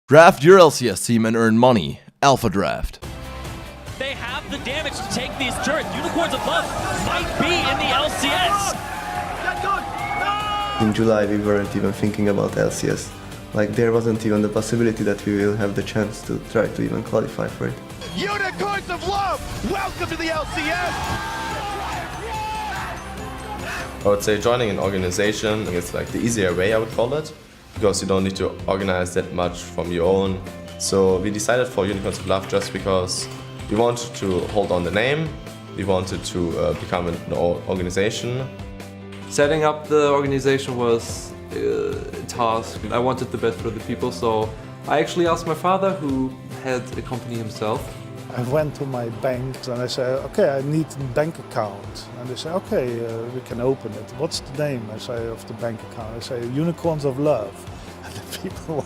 Draft your LCS team and earn money. Alpha Draft. They have the damage to take these turrets. Unicorns of Love might be in the LCS. In July, we weren't even thinking about LCS. Like, there wasn't even the possibility that we will have the chance to try to even qualify for it. Unicorns of Love, welcome to the LCS! I would say joining an organization is like the easier way, I would call it, because you don't need to organize that much from your own. So we decided for Unicorns of Love just because we wanted to hold on the name, we wanted to become an organization. Setting up the organization was a task. I wanted the best for the people, so I actually asked my father, who had a company himself. I went to my bank and I said, okay, I need a bank account. And they say, okay, we can open it. What's the name? I say, of the bank account. I say, Unicorns of Love. And the people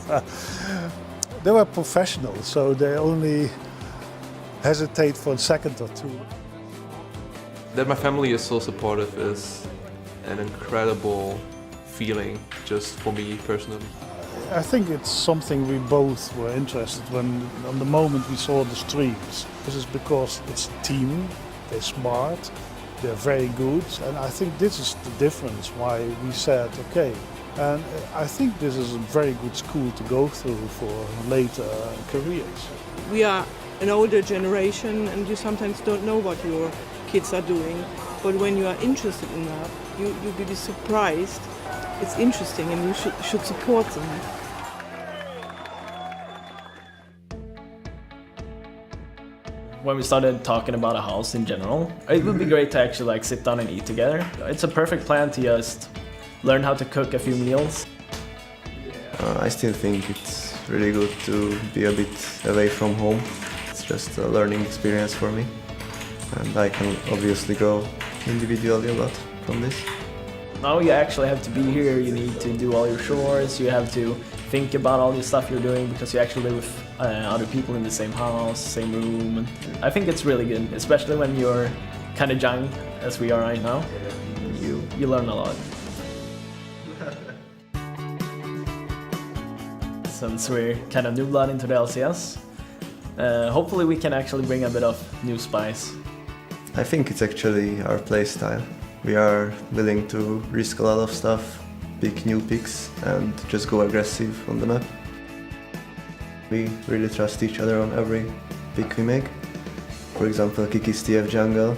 they were professionals, so they only hesitate for a second or two. That my family is so supportive is an incredible feeling, just for me personally. I think it's something we both were interested when, on the moment we saw the streams. This is because it's a team, they're smart, they're very good, and I think this is the difference why we said, okay. And I think this is a very good school to go through for later careers. We are an older generation and you sometimes don't know what your kids are doing. But when you are interested in that, you'll be surprised. It's interesting and you should support them. When we started talking about a house in general, it would be great to actually like sit down and eat together. It's a perfect plan to just learn how to cook a few meals. I still think it's really good to be a bit away from home. It's just a learning experience for me. And I can obviously grow individually a lot from this. Now you actually have to be here, you need to do all your chores, you have to think about all the stuff you're doing because you actually live with other people in the same house, same room. I think it's really good, especially when you're kind of young, as we are right now. You learn a lot. Since we're kind of new blood into the LCS, hopefully we can actually bring a bit of new spice. I think it's actually our play style. We are willing to risk a lot of stuff, pick new picks and just go aggressive on the map. We really trust each other on every pick we make. For example, Kiki's TF jungle.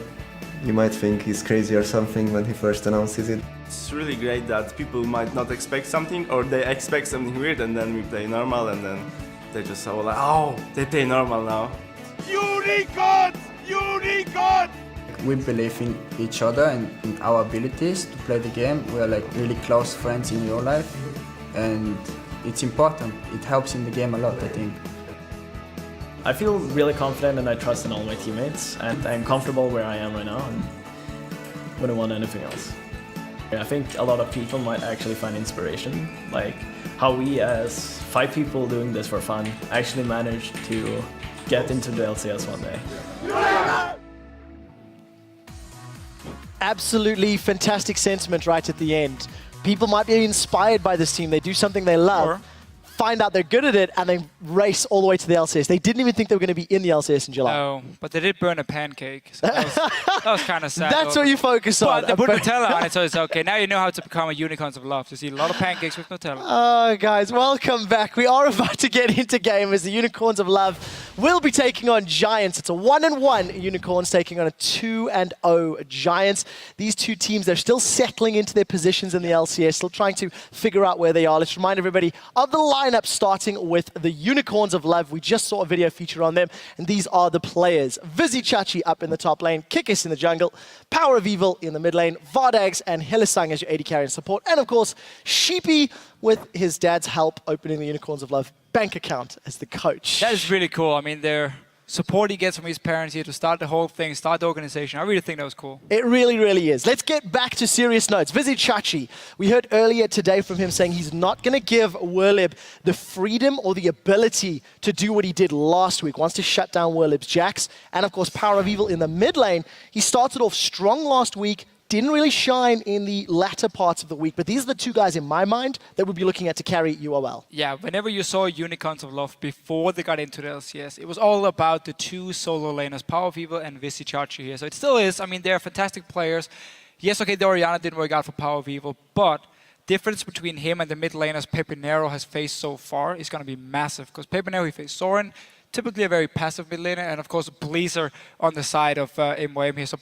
You might think he's crazy or something when he first announces it. It's really great that people might not expect something or they expect something weird and then we play normal and then they just say like, oh, they play normal now. Unicorns! Unicorns! We believe in each other and in our abilities to play the game. We are like really close friends in real life and it's important. It helps in the game a lot, I think. I feel really confident and I trust in all my teammates and I'm comfortable where I am right now and wouldn't want anything else. I think a lot of people might actually find inspiration, like how we as 5 people doing this for fun actually managed to get into the LCS one day. Absolutely fantastic sentiment right at the end. People might be inspired by this team. They do something they love, find out they're good at it, and they race all the way to the LCS. They didn't even think they were going to be in the LCS in July. No, but they did burn a pancake. So that was kind of sad. That's what you focus on. But they put Nutella on it, so it's okay. Now you know how to become a Unicorns of Love. Just eat a lot of pancakes with Nutella. Oh, guys, welcome back. We are about to get into game as the Unicorns of Love will be taking on Giants. It's a 1-1 Unicorns taking on a 2-0 Giants. These two teams, they're still settling into their positions in the LCS, still trying to figure out where they are. Let's remind everybody of the lineup, starting with the Unicorns of Love. We just saw a video feature on them, and these are the players. Vizicsacsi up in the top lane, Kikis in the jungle, Power of Evil in the mid lane, Vardags and Hylissang as your AD carry and support, and of course, Sheepy with his dad's help opening the Unicorns of Love bank account as the coach. That is really cool. I mean, their support he gets from his parents here to start the whole thing, start the organization. I really think that was cool. It really, really is. Let's get back to serious notes. Vizicsacsi, we heard earlier today from him saying he's not going to give Werlib the freedom or the ability to do what he did last week. Wants to shut down Werlib's Jax. And of course, Power of Evil in the mid lane. He started off strong last week, didn't really shine in the latter parts of the week, but these are the two guys in my mind that would be looking at to carry UOL. Yeah, whenever you saw Unicorns of Love before they got into the LCS, it was all about the two solo laners, Power Vivo and Vizicsacsi here. So it still is. I mean, they're fantastic players. Yes, okay, the Orianna didn't work out for Power Vivo, but difference between him and the mid laners Pepinero has faced so far is going to be massive, because Pepinero, he faced Soren, typically a very passive mid laner, and of course Bleezer on the side of MWM here. So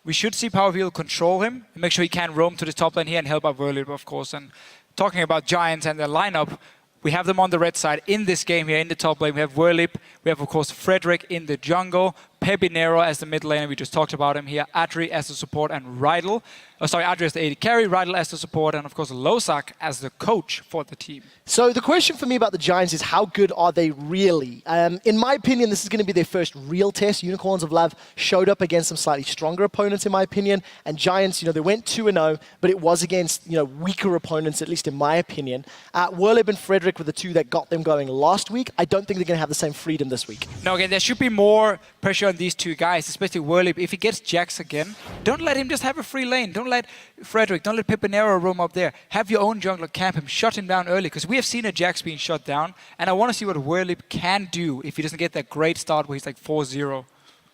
we should see Power Vivo control him and make sure he can roam to the top lane here and help out Verlip, of course. And talking about Giants and their lineup, we have them on the red side in this game here in the top lane. We have Verlip, we have of course Frederick in the jungle, Pepinero as the mid laner, we just talked about him here, Adri as the support, and Rydell. Adri as the AD carry, Rydell as the support, and of course Losak as the coach for the team. So the question for me about the Giants is, how good are they really? In my opinion, this is going to be their first real test. Unicorns of Love showed up against some slightly stronger opponents, in my opinion, and Giants, they went 2-0, but it was against, weaker opponents, at least in my opinion. Verlip and Frederick were the two that got them going last week. I don't think they're going to have the same freedom this week. No, again, there should be more pressure on these two guys, especially Verlip. If he gets Jax again, don't let him just have a free lane. Don't let Frederick, don't let Pepinero roam up there. Have your own jungler camp him, shut him down early, because we have seen a Jax being shut down, and I want to see what Verlip can do if he doesn't get that great start where he's like 4-0.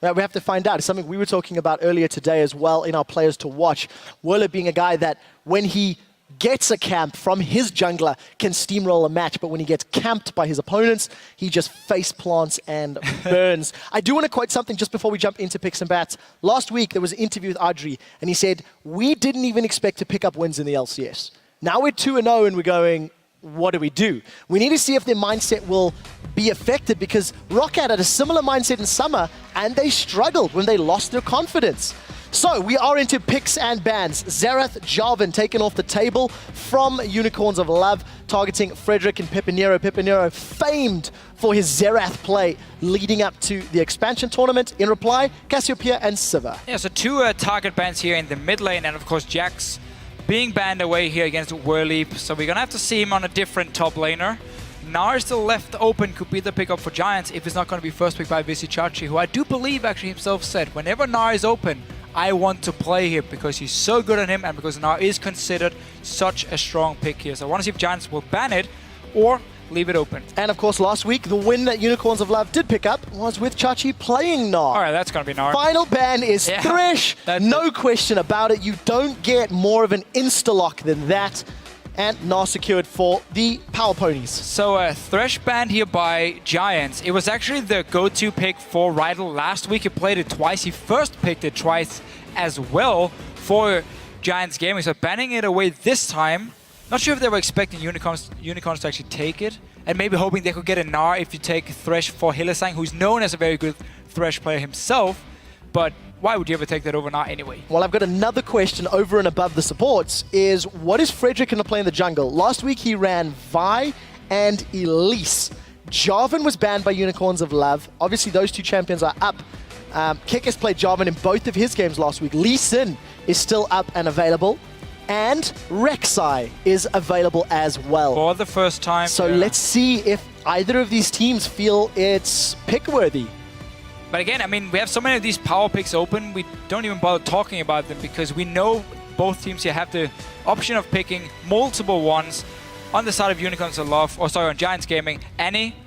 Yeah, we have to find out. It's something we were talking about earlier today as well in our players to watch. Verlip being a guy that when he gets a camp from his jungler can steamroll a match, but when he gets camped by his opponents, he just face plants and burns. I do want to quote something just before we jump into picks and bats. Last week, there was an interview with Adri, and he said, we didn't even expect to pick up wins in the LCS. Now we're 2-0 and we're going, what do? We need to see if their mindset will be affected, because Roccat had a similar mindset in summer, and they struggled when they lost their confidence. So we are into picks and bans. Xerath Jarvan taken off the table from Unicorns of Love, targeting Frederick and Pepinero. Pepinero famed for his Xerath play leading up to the expansion tournament. In reply, Cassiopeia and Sivir. Yeah, so two target bans here in the mid lane, and of course Jax being banned away here against Verlip. So we're gonna have to see him on a different top laner. Gnar is still left open, could be the pickup for Giants if it's not going to be first pick by Vizicsacsi, who I do believe actually himself said, whenever Gnar is open, I want to play him because he's so good on him and because Gnar is considered such a strong pick here. So I want to see if Giants will ban it or leave it open. And of course, last week, the win that Unicorns of Love did pick up was with Chachi playing Gnar. All right, that's going to be Gnar. Final ban is Thresh. No question about it. You don't get more of an insta-lock than that. And Gnar secured for the Power Ponies. So Thresh banned here by Giants. It was actually the go-to pick for Rydell last week. He played it twice. He first picked it twice as well for Giants Gaming. So banning it away this time. Not sure if they were expecting Unicorns to actually take it. And maybe hoping they could get a Gnar if you take Thresh for Hylissang, who's known as a very good Thresh player himself. But why would you ever take that over Gnar anyway? Well, I've got another question over and above the supports, is what is Frederick going to play in the jungle? Last week he ran Vi and Elise. Jarvan was banned by Unicorns of Love. Obviously those two champions are up. Keck has played Jarvan in both of his games last week. Lee Sin is still up and available. And Rek'Sai is available as well. For the first time. So let's see if either of these teams feel it's pick-worthy. But again, I mean, we have so many of these power picks open, we don't even bother talking about them because we know both teams here have the option of picking multiple ones. On the side of Unicorns of Love, or sorry, on Giants Gaming, Annie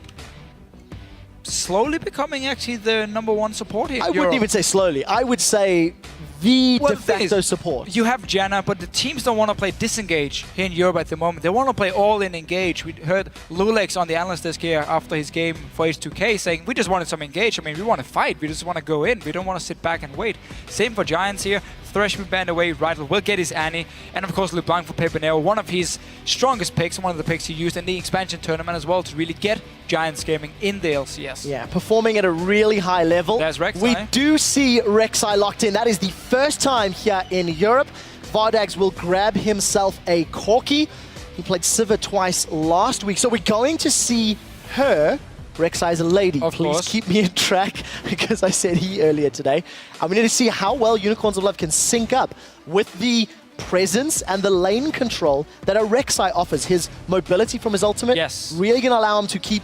slowly becoming actually the #1 support here. I wouldn't even say slowly. I would say the de facto support. You have Janna, but the teams don't want to play disengage here in Europe at the moment. They want to play all in engage. We heard Lulex on the analyst desk here after his game for H2K saying, we just wanted some engage. I mean, we want to fight. We just want to go in. We don't want to sit back and wait. Same for Giants here. Thresh will banned away. Rydell will get his Annie. And of course, LeBlanc for Pepinero, one of his strongest picks, one of the picks he used in the expansion tournament as well to really get Giants Gaming in the LCS. Yeah, performing at a really high level. There's Rek'Sai. We do see Rek'Sai locked in. That is the first time here in Europe. Vardags will grab himself a Corki. He played Sivir twice last week. So we're going to see her. Rek'Sai is a lady. Please keep me in track because I said he earlier today. And we need to see how well Unicorns of Love can sync up with the presence and the lane control that a Rek'Sai offers. His mobility from his ultimate really going to allow him to keep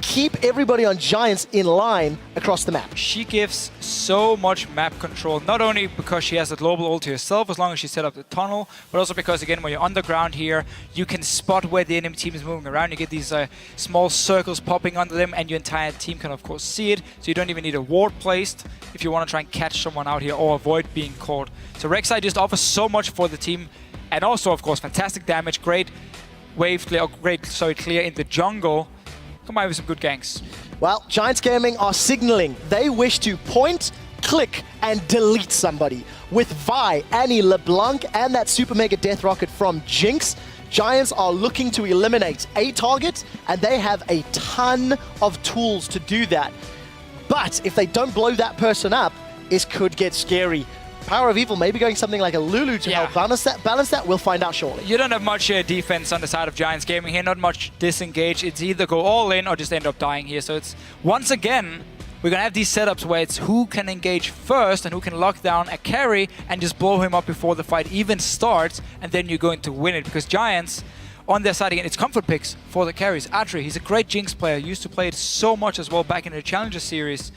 keep everybody on Giants in line across the map. She gives so much map control, not only because she has a global ult to herself as long as she set up the tunnel, but also because, again, when you're underground here, you can spot where the enemy team is moving around. You get these small circles popping under them, and your entire team can, of course, see it, so you don't even need a ward placed if you want to try and catch someone out here or avoid being caught. So Rek'Sai just offers so much for the team, and also, of course, fantastic damage, great wave clear, clear in the jungle. Combined with some good ganks. Well, Giants Gaming are signaling they wish to point, click, and delete somebody. With Vi, Annie, LeBlanc, and that Super Mega Death Rocket from Jinx, Giants are looking to eliminate a target, and they have a ton of tools to do that. But if they don't blow that person up, it could get scary. Power of Evil maybe going something like a Lulu to help balance that. We'll find out shortly. You don't have much defense on the side of Giants Gaming here, not much disengage. It's either go all in or just end up dying here. So it's, once again, we're going to have these setups where it's who can engage first and who can lock down a carry and just blow him up before the fight even starts, and then you're going to win it. Because Giants, on their side again, it's comfort picks for the carries. Atri, he's a great Jinx player, used to play it so much as well back in the Challenger series,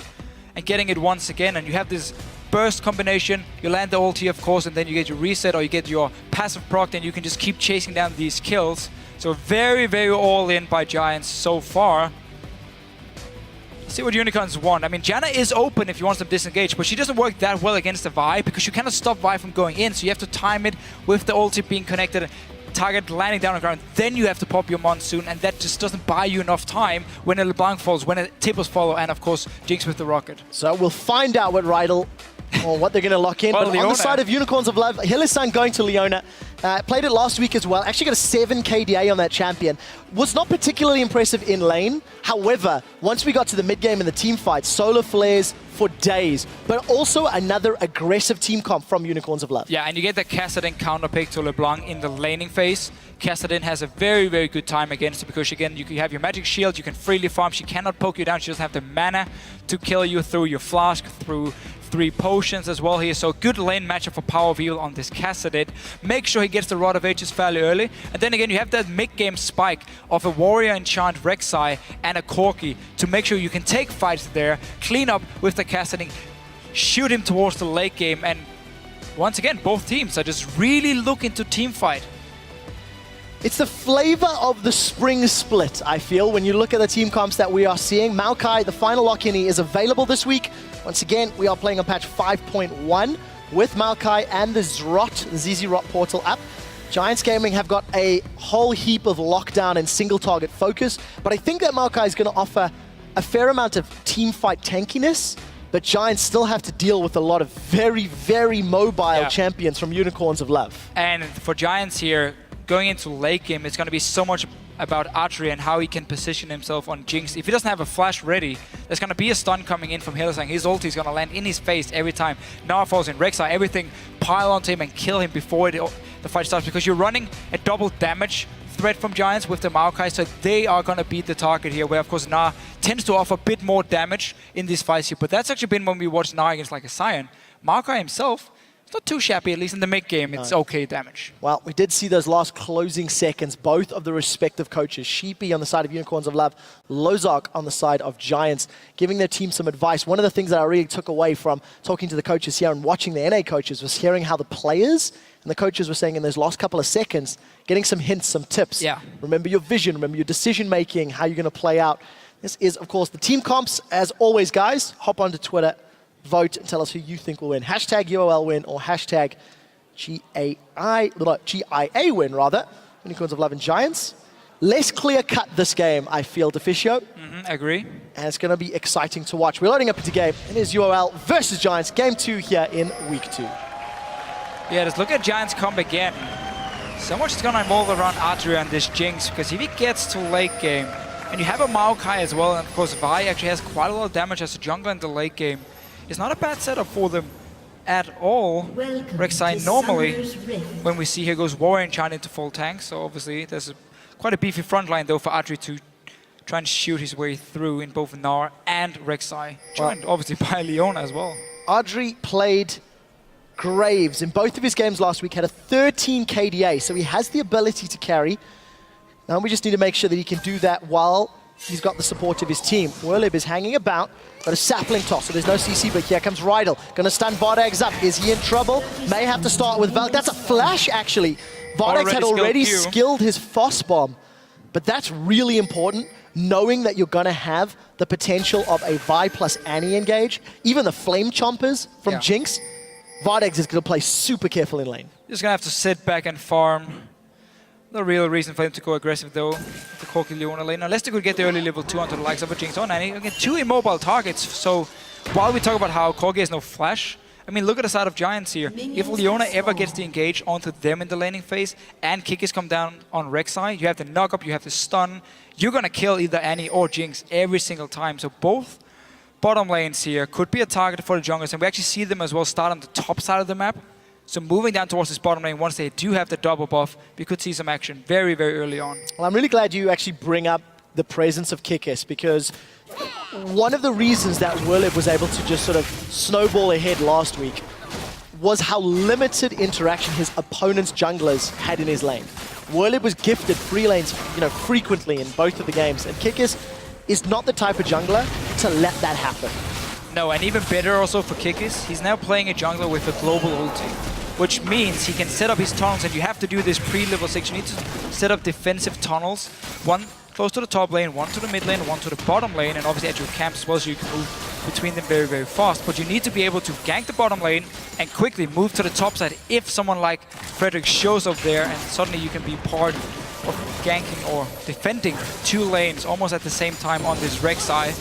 and getting it once again, and you have this burst combination, you land the ulti of course, and then you get your reset or you get your passive proc, and you can just keep chasing down these kills. So very, very all in by Giants so far. Let's see what Unicorns want. I mean, Janna is open if you want some disengage, but she doesn't work that well against the Vi because you cannot stop Vi from going in, so you have to time it with the ulti being connected, target landing down on the ground, then you have to pop your Monsoon, and that just doesn't buy you enough time when a LeBlanc falls, when a Tipples follow, and of course Jinx with the rocket. So we'll find out what Rydell or what they're going to lock in. Well, but Leona. on the side of Unicorns of Love, Hylissang going to Leona. Played it last week as well. Actually got a 7 KDA on that champion. Was not particularly impressive in lane. However, once we got to the mid game and the team fight, solar flares for days. But also another aggressive team comp from Unicorns of Love. Yeah, and you get the Kassadin counter pick to LeBlanc in the laning phase. Kassadin has a very, very good time against it because, again, you have your magic shield, you can freely farm. She cannot poke you down. She doesn't have the mana to kill you through your flask, through 3 potions as well here. So good lane matchup for Power of Evil on this Kassadin. Make sure he gets the Rod of Ages fairly early. And then again, you have that mid-game spike of a Warrior Enchant Rek'Sai and a Corki to make sure you can take fights there, clean up with the Kassadin, shoot him towards the late game. And once again, both teams are just really looking to team fight. It's the flavor of the spring split, I feel, when you look at the team comps that we are seeing. Maokai, the final lock-in, is available this week. Once again, we are playing on patch 5.1 with Maokai and the Zrot, the ZZ-Rot portal app. Giants Gaming have got a whole heap of lockdown and single target focus, but I think that Maokai is going to offer a fair amount of team fight tankiness, but Giants still have to deal with a lot of very, very mobile champions from Unicorns of Love. And for Giants here, going into late game, it's going to be so much about Atri and how he can position himself on Jinx. If he doesn't have a flash ready, there's going to be a stun coming in from Hylissang. His ulti is going to land in his face every time. Now falls in Rek'Sai, everything pile onto him and kill him before the fight starts, because you're running a double damage threat from Giants with the Maokai, so they are going to beat the target here, where of course Na tends to offer a bit more damage in these fights here. But that's actually been when we watched Na against like a Sion. Maokai himself, it's not too shabby, at least in the mid game, it's okay damage. Well, we did see those last closing seconds, both of the respective coaches, Sheepy on the side of Unicorns of Love, Lozark on the side of Giants, giving their team some advice. One of the things that I really took away from talking to the coaches here and watching the NA coaches was hearing how the players and the coaches were saying in those last couple of seconds, getting some hints, some tips. Yeah. Remember your vision, remember your decision making, how you're going to play out. This is, of course, the team comps. As always, guys, hop onto Twitter, vote and tell us who you think will win. Hashtag UOL win or hashtag GIA win, rather. Unicorns of Love and Giants. Less clear-cut this game, I feel, Deficio. Agree. And it's going to be exciting to watch. We're loading up into game. It is UOL versus Giants, game 2 here in week 2. Yeah, let's look at Giants comp again. So much is going to evolve around Atri on this Jinx, because if he gets to late game, and you have a Maokai as well, and of course Vi actually has quite a lot of damage as a jungler in the late game, it's not a bad setup for them at all. Rek'Sai normally, when we see here, goes Warrior Enchant into full tank, so obviously there's quite a beefy front line though for Atri to try and shoot his way through in both Gnar and Rek'Sai, joined obviously by Leona as well. Adri played Graves in both of his games last week, had a 13 KDA, so he has the ability to carry. Now we just need to make sure that he can do that while he's got the support of his team. Werlib is hanging about, got a sapling toss, so there's no CC, but here comes Rydell. Gonna stun Vardags up. Is he in trouble? May have to start with Valk. That's a flash, actually. Vardags had already skilled his Foss Bomb, but that's really important, knowing that you're gonna have the potential of a Vi plus Annie engage, even the Flame Chompers from Jinx. Vardags is gonna play super careful in lane. Just gonna have to sit back and farm. No real reason for him to go aggressive though, the Corki Leona lane, unless they could get the early level 2 onto the likes of a Jinx on Annie. Again, 2 immobile targets, so while we talk about how Corki has no flash, I mean, look at the side of Giants here. If Leona ever gets the engage onto them in the laning phase, and Kikis come down on Rek'Sai, you have the knock-up, you have the stun, you're gonna kill either Annie or Jinx every single time. So both bottom lanes here could be a target for the junglers, and we actually see them as well start on the top side of the map. So moving down towards this bottom lane, once they do have the double buff, we could see some action very, very early on. Well, I'm really glad you actually bring up the presence of Kikis, because one of the reasons that Werlib was able to just sort of snowball ahead last week was how limited interaction his opponent's junglers had in his lane. Werlib was gifted free lanes, frequently in both of the games, and Kikis is not the type of jungler to let that happen. No, and even better also for Kikis, he's now playing a jungler with a global ulti, which means he can set up his tunnels, and you have to do this pre-level 6. You need to set up defensive tunnels, one close to the top lane, one to the mid lane, one to the bottom lane, and obviously at your camps as well, so you can move between them very, very fast. But you need to be able to gank the bottom lane and quickly move to the top side if someone like Frederick shows up there, and suddenly you can be part of ganking or defending 2 lanes almost at the same time on this Rek'Sai.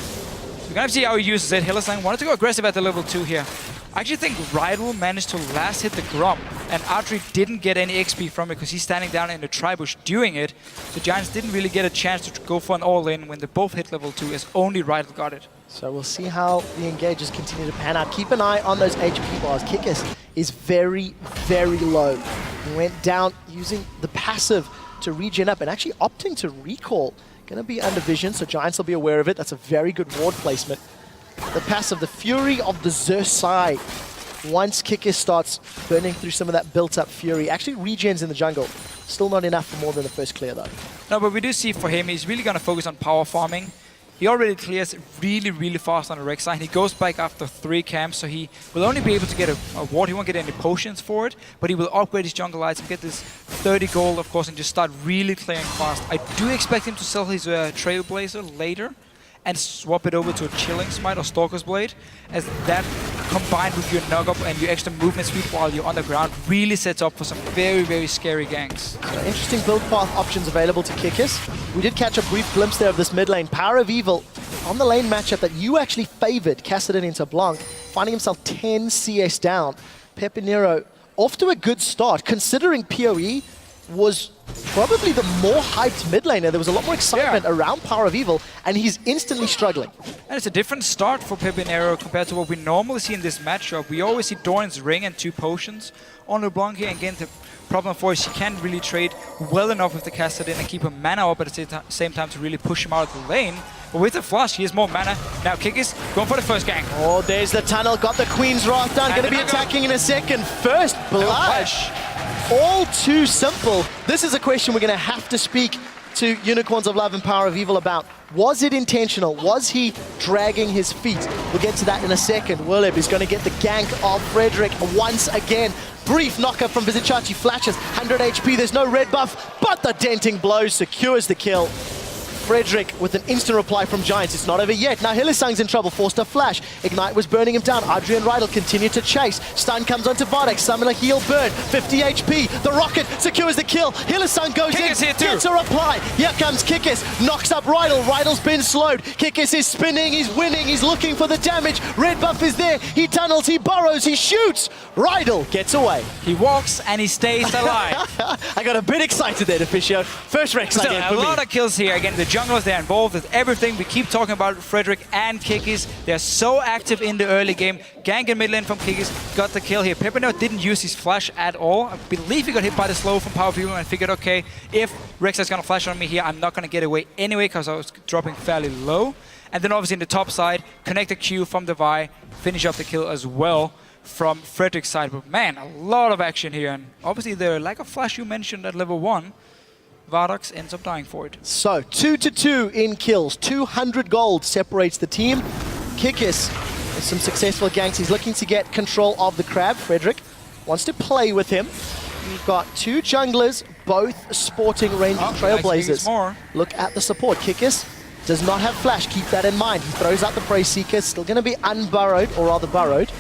We're gonna see how he uses it. Hylissang wanted to go aggressive at the level 2 here. I actually think Rydell managed to last hit the Grom, and Adri didn't get any XP from it because he's standing down in the Tribush doing it. The Giants didn't really get a chance to go for an all-in when they both hit level 2, as only Rydell got it. So we'll see how the engages continue to pan out. Keep an eye on those HP bars. Kikis is very, very low. He went down using the passive to regen up and actually opting to recall. Going to be under vision, so Giants will be aware of it. That's a very good ward placement. The passive, the Fury of the Xerxai. Once Kikis starts burning through some of that built-up Fury, actually regens in the jungle. Still not enough for more than the first clear, though. No, but we do see for him, he's really going to focus on power farming. He already clears really, really fast on the Rek'Sai, and he goes back after 3 camps, so he will only be able to get a ward. He won't get any potions for it, but he will upgrade his jungle items, get this 30 gold, of course, and just start really clearing fast. I do expect him to sell his Trailblazer later and swap it over to a Chilling Smite or Stalker's Blade, as that combined with your knock-up and your extra movement speed while you're on the ground really sets up for some very, very scary ganks. So interesting build path options available to Kikis. We did catch a brief glimpse there of this mid lane. Power of Evil on the lane matchup that you actually favored, Kassadin into Blanc, finding himself 10 CS down. Pepinero off to a good start, considering PoE was probably the more hyped mid laner. There was a lot more excitement around Power of Evil, and he's instantly struggling. And it's a different start for Pepinero compared to what we normally see in this matchup. We always see Doran's Ring and 2 potions on LeBlanc here, and again, the problem for is he can't really trade well enough with the Kassadin and keep a mana up at the same time to really push him out of the lane. But with the flash, he has more mana. Now Kikis going for the first gank. Oh, there's the tunnel, got the Queen's Wrath down, going to be attacking in a second. First blood. All too simple. This is a question we're going to have to speak to Unicorns of Love and Power of Evil about. Was it intentional? Was he dragging his feet? We'll get to that in a second. Werlib is going to get the gank of Frederick once again. Brief knockup from Vizicsarchi, flashes, 100 HP, there's no red buff, but the denting blow secures the kill. Frederick with an instant reply from Giants. It's not over yet. Now Hylissang's in trouble, forced a flash. Ignite was burning him down. Adrian Rydell continued to chase. Stun comes onto Vardags. Summon a heal burn. 50 HP. The rocket secures the kill. Hylissang goes Kikis in. here too. Gets a reply. Here comes Kikis. Knocks up Rydell. Rydell's been slowed. Kikis is spinning. He's winning. He's looking for the damage. Red buff is there. He tunnels. He burrows. He shoots. Rydell gets away. He walks and he stays alive. I got a bit excited there, Deficio. First Rex again for a me. lot of kills here. Again, the junglers, they're involved with everything. We keep talking about Frederick and Kikis. They're so active in the early game. Gank in mid lane from Kikis got the kill here. Pepinero didn't use his flash at all. I believe he got hit by the slow from Power of Evil and figured, okay, if Rek'Sai's gonna flash on me here, I'm not gonna get away anyway because I was dropping fairly low. And then obviously in the top side, connect the Q from the Vi, finish up the kill as well from Frederick's side. But man, a lot of action here. And obviously the lack of flash you mentioned at level 1 Vardax ends up dying for it. So 2-2 in kills. 200 gold separates the team. Kikis with some successful ganks. He's looking to get control of the crab. Frederick wants to play with him. We've got two junglers, both sporting range trailblazers. Look at the support. Kikis does not have flash. Keep that in mind. He throws out the Praise Seeker. Still going to be unburrowed, or rather burrowed.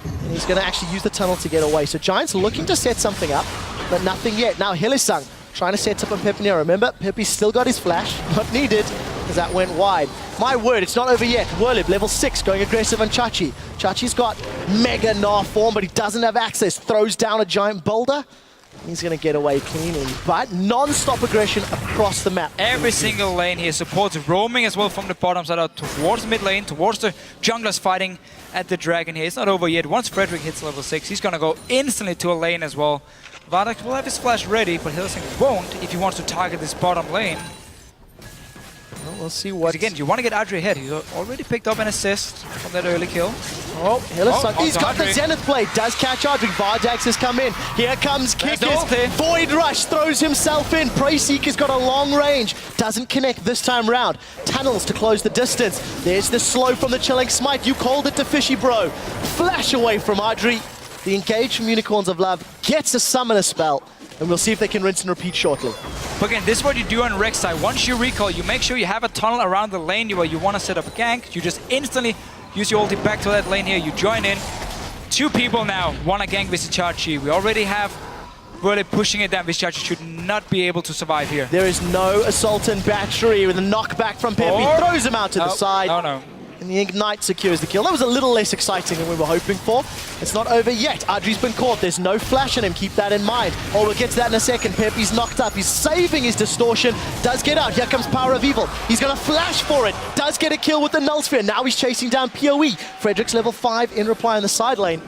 And he's going to actually use the tunnel to get away. So Giants looking to set something up, but nothing yet. Now Hylissang trying to set up on Pepinero. Remember, Pepe's still got his flash. Not needed, because that went wide. My word, it's not over yet. Werlib, level 6, going aggressive on Chachi. Chachi's got mega Gnar form, but he doesn't have access. Throws down a giant boulder. He's going to get away cleanly, but non-stop aggression across the map. Every single lane here supports roaming as well from the bottom side out towards mid lane, towards the junglers fighting at the dragon here. It's not over yet. Once Frederick hits level 6, he's going to go instantly to a lane as well. Vardax will have his flash ready, but Hylissang won't if he wants to target this bottom lane. Well, we'll see what... Again, you want to get Adri ahead. He's already picked up an assist from that early kill. Oh, Hylissang, he's got Adri. the Zenith Blade, does catch Adri. Vardax has come in. Here comes Kikis. Void Rush throws himself in. Praise Seeker's got a long range. Doesn't connect this time round. Tunnels to close the distance. There's the slow from the Chilling Smite. You called it to Fishy Bro. Flash away from Adri. The engage from Unicorns of Love gets a summoner spell, and we'll see if they can rinse and repeat shortly. But again, this is what you do on Rek'Sai. Once you recall, you make sure you have a tunnel around the lane where you want to set up a gank. You just instantly use your ulti back to that lane here. You join in. 2 people now want to gank Vizicsacsi. We already have Werlib pushing it down. Vizicsacsi should not be able to survive here. There is no Assault and Battery with a knockback from Pepe. Throws him out to the side. Oh no. And the Ignite secures the kill. That was a little less exciting than we were hoping for. It's not over yet. Adri's been caught. There's no flash on him. Keep that in mind. Oh, we'll get to that in a second. Pepe's knocked up. He's saving his distortion. Does get out. Here comes Power of Evil. He's going to flash for it. Does get a kill with the Null Sphere. Now he's chasing down PoE. Frederick's level 5 in reply on the side lane.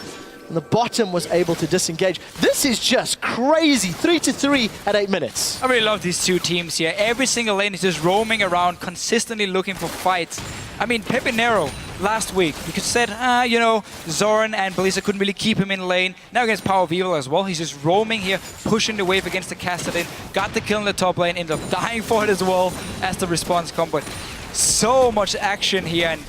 And the bottom was able to disengage. This is just crazy. 3-3 at 8 minutes. I really love these two teams here. Every single lane is just roaming around, consistently looking for fights. I mean, Pepinero last week, you could said, you know, Zoran and Bellisa couldn't really keep him in lane. Now against Power of Evil as well. He's just roaming here, pushing the wave against the Kassadin. Got the kill in the top lane, ended up dying for it as well as the response come. But so much action here, and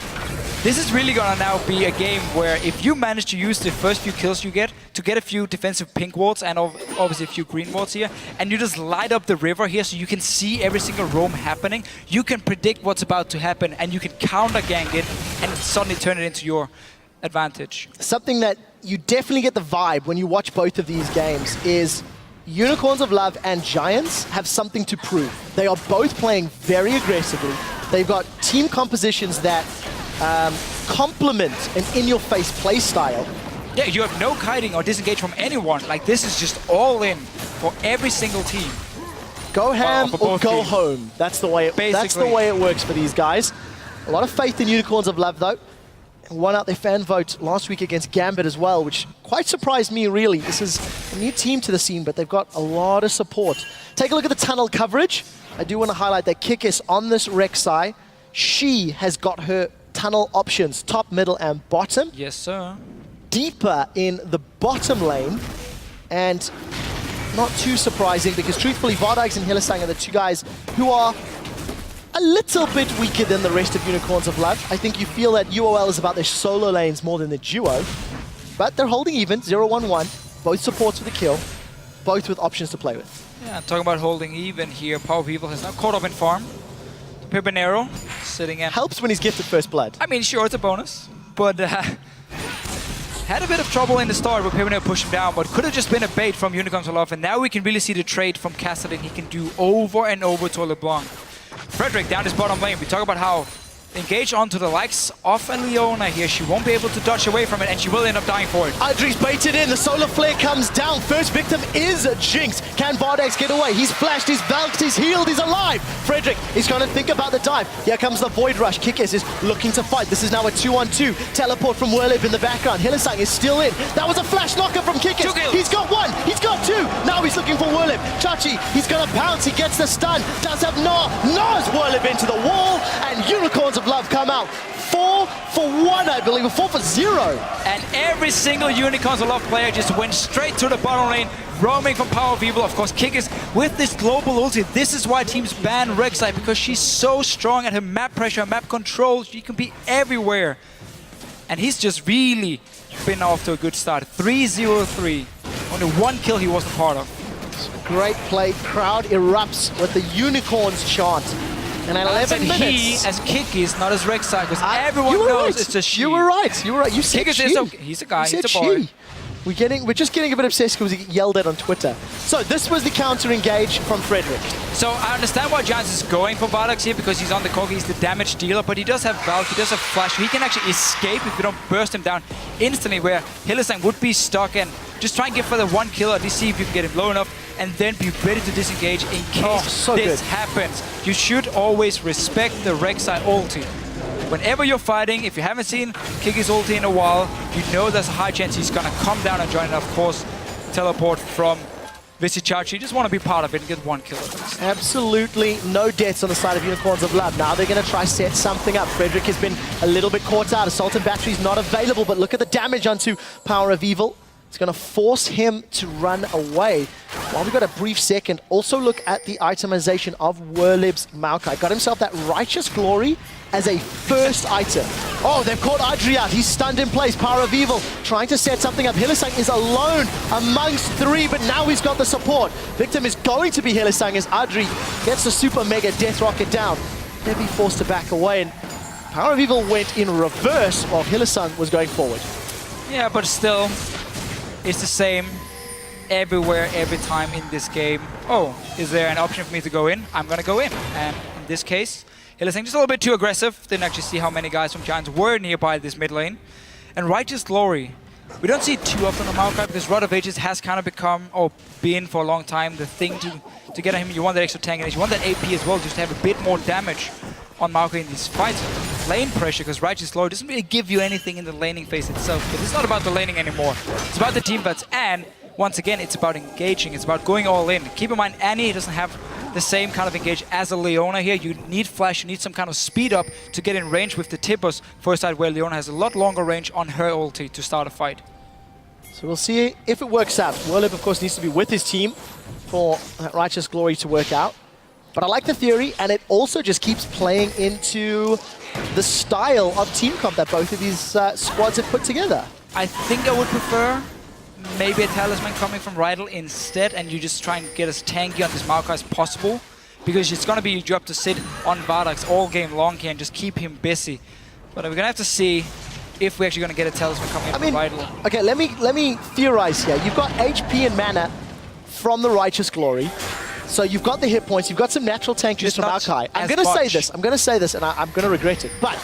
this is really gonna now be a game where if you manage to use the first few kills you get to get a few defensive pink wards and obviously a few green wards here, and you just light up the river here so you can see every single roam happening, you can predict what's about to happen and you can counter gank it and suddenly turn it into your advantage. Something that you definitely get the vibe when you watch both of these games is Unicorns of Love and Giants have something to prove. They are both playing very aggressively. They've got team compositions that complement an in-your-face play style. Yeah, you have no kiting or disengage from anyone. Like, this is just all in for every single team. Go ham or go home. That's the way it works for these guys. A lot of faith in Unicorns of Love, though. Won out their fan vote last week against Gambit as well, which quite surprised me, really. This is a new team to the scene, but they've got a lot of support. Take a look at the tunnel coverage. I do want to highlight that Kikis on this Rek'Sai, she has got her tunnel options, top, middle, and bottom. Yes, sir. Deeper in the bottom lane, and not too surprising because truthfully, Vardax and Hylissang are the two guys who are a little bit weaker than the rest of Unicorns of Love. I think you feel that UOL is about their solo lanes more than the duo, but they're holding even, 0-1-1, both supports with a kill, both with options to play with. Yeah, talking about holding even here, Power of Evil has now caught up in farm. Pepinero sitting in. Helps when he's gifted first blood. I mean, sure, it's a bonus, but had a bit of trouble in the start with Pepinero pushing down, but could have just been a bait from Unicorns of Love, and now we can really see the trade from Kassadin he can do over and over to LeBlanc. Frederick down his bottom lane. We talk about how engage onto the likes of a Leona here. She won't be able to dodge away from it, and she will end up dying for it. Adri's baited in. The Solar Flare comes down. First victim is Jinx. Can Vardax get away? He's flashed, he's valked, he's healed, he's alive. Frederick is going to think about the dive. Here comes the Void Rush. Kikis is looking to fight. This is now a 2-on-2. Teleport from Werlib in the background. Hylissang is still in. That was a flash knocker from Kikis. He's got one. He's got two. Now he's looking for Werlib. Chachi, he's going to pounce. He gets the stun. Does have Gnar. Gnar's Werlib into the wall, and Unicorns of Love come out. 4 for 1, I believe, or 4 for 0. And every single Unicorns of Love player just went straight to the bottom lane. roaming from Power of Evil. Of course, Kikis with this global ulti. This is why teams ban Rek'Sai, because she's so strong at her map pressure, map control. She can be everywhere. And he's just really been off to a good start. 3-0-3. Only one kill he wasn't part of. Great play. Crowd erupts with the Unicorns chant. And at 11 minutes... he as Kikis, not as Rek'Sai, because everyone knows it's a she. You were right. You were right. You said Kikis she. is okay. He's a guy. You He's said a boy. she. We're just getting a bit obsessed because we get yelled at on Twitter. So this was the counter engage from Frederick. So I understand why Giants is going for Vardax here, because he's on the Corki, he's the damage dealer, but he does have Valk, he does have Flash, he can actually escape if you don't burst him down instantly, where Hylissang would be stuck, and just try and get for the one kill, at least see if you can get him low enough, and then be ready to disengage in case this happens. You should always respect the Rek'Sai ulti. Whenever you're fighting, if you haven't seen Kikis ulti in a while, you know there's a high chance he's gonna come down and join, and of course, teleport from Vizicsacsi. You just want to be part of it and get one kill at least. Absolutely no deaths on the side of Unicorns of Love. Now they're going to try set something up. Frederick has been a little bit caught out. Assault and Battery's not available, but look at the damage onto Power of Evil. It's going to force him to run away. While we've got a brief second, also look at the itemization of Werlib's Maokai. Got himself that Righteous Glory as a first item. Oh, they've caught Adri out. He's stunned in place. Power of Evil trying to set something up. Hylissang is alone amongst three, but now he's got the support. Victim is going to be Hylissang as Adri gets the Super Mega Death Rocket down. They'll be forced to back away, and Power of Evil went in reverse while Hylissang was going forward. Yeah, but still, it's the same everywhere, every time in this game. Oh, is there an option for me to go in? I'm gonna go in. And in this case, Hylissang just a little bit too aggressive. Didn't actually see how many guys from Giants were nearby this mid lane. And Righteous Glory, we don't see it too often on Maokai, because Rod of Ages has kind of become, or been for a long time, the thing to get at him. You want that extra tank, and you want that AP as well, just to have a bit more damage on Maokai in these fights. Lane pressure, because Righteous Glory doesn't really give you anything in the laning phase itself. But it's not about the laning anymore. It's about the team fights, and once again, it's about engaging. It's about going all in. Keep in mind, Annie doesn't have the same kind of engage as a Leona here. You need flash, you need some kind of speed up to get in range with the Tibbers for a side where Leona has a lot longer range on her ulti to start a fight. So we'll see if it works out. Werlib, of course, needs to be with his team for Righteous Glory to work out. But I like the theory, and it also just keeps playing into the style of team comp that both of these squads have put together. I think I would prefer maybe a Talisman coming from Rydell instead, and you just try and get as tanky on this Maokai as possible, because it's going to be your job to sit on Vardax all game long here and just keep him busy. But we're going to have to see if we're actually going to get a Talisman coming in from Rydell. Okay, let me theorize here. You've got HP and mana from the Righteous Glory. So you've got the hit points, you've got some natural tank use from Maokai. I'm going to say this, and I'm going to regret it, but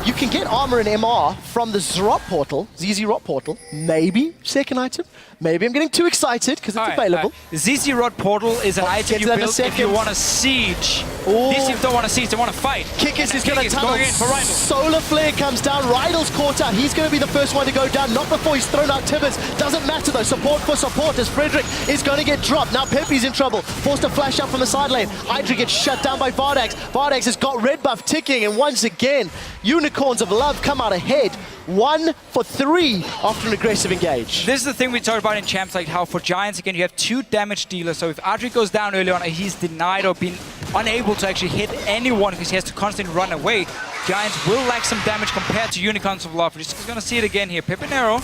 you can get armor and MR from the Zrot portal, ZZ Rot portal, maybe second item. Maybe I'm getting too excited because it's available. ZZ Rod portal is an item you build if you want to siege. These teams don't want to siege, they want to fight. Kikis is going to tunnel. Going in for Rydell. Solar Flare comes down. Rydell's caught out. He's going to be the first one to go down. Not before he's thrown out Tibbers. Doesn't matter though. Support for support as Frederick is going to get dropped. Now Pepe's in trouble. Forced to flash up from the side lane. Hydra gets shut down by Vardax. Vardax has got red buff ticking, and once again, Unicorns of Love come out ahead. 1 for 3 after an aggressive engage. This is the thing we talked about in champs, like how for Giants, again, you have 2 damage dealers. So if Adri goes down early on, he's denied or been unable to actually hit anyone because he has to constantly run away. Giants will lack some damage compared to Unicorns of Love. We're just going to see it again here. Pepinero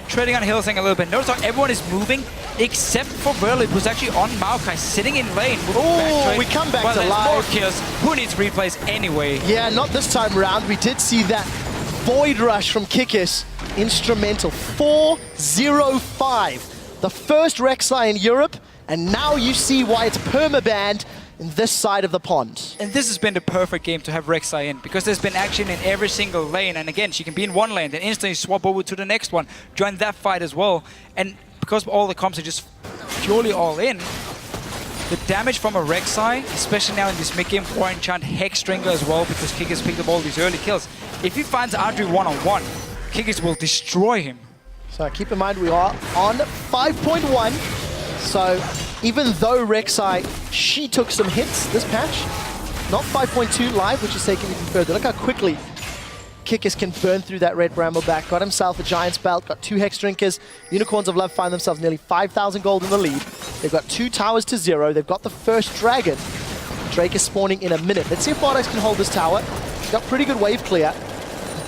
trading on Hylissang a little bit. Notice how everyone is moving except for Werlib, who's actually on Maokai, sitting in lane. Oh, we come back to life. More kills. Who needs replays anyway? Yeah, not this time around. We did see that Void Rush from Kikis, instrumental. 4-0-5. The first Rek'Sai in Europe, and now you see why it's permabanned in this side of the pond. And this has been the perfect game to have Rek'Sai in, because there's been action in every single lane, and again, she can be in one lane, then instantly swap over to the next one, join that fight as well, and because all the comps are just purely all in, the damage from a Rek'Sai, especially now in this mid-game, or enchant Hexdrinker as well, because Kikis picked up all these early kills. If he finds Adri one-on-one, Kikis will destroy him. So keep in mind we are on 5.1. So even though Rek'Sai, she took some hits this patch, not 5.2 live, which is taking even further. Look how quickly Kikis can burn through that red Brambleback. Got himself a Giant's Belt, got 2 Hex Drinkers. Unicorns of Love find themselves nearly 5,000 gold in the lead. They've got 2 towers to 0. They've got the first dragon. Drake is spawning in a minute. Let's see if Bardox can hold this tower. He's got pretty good wave clear.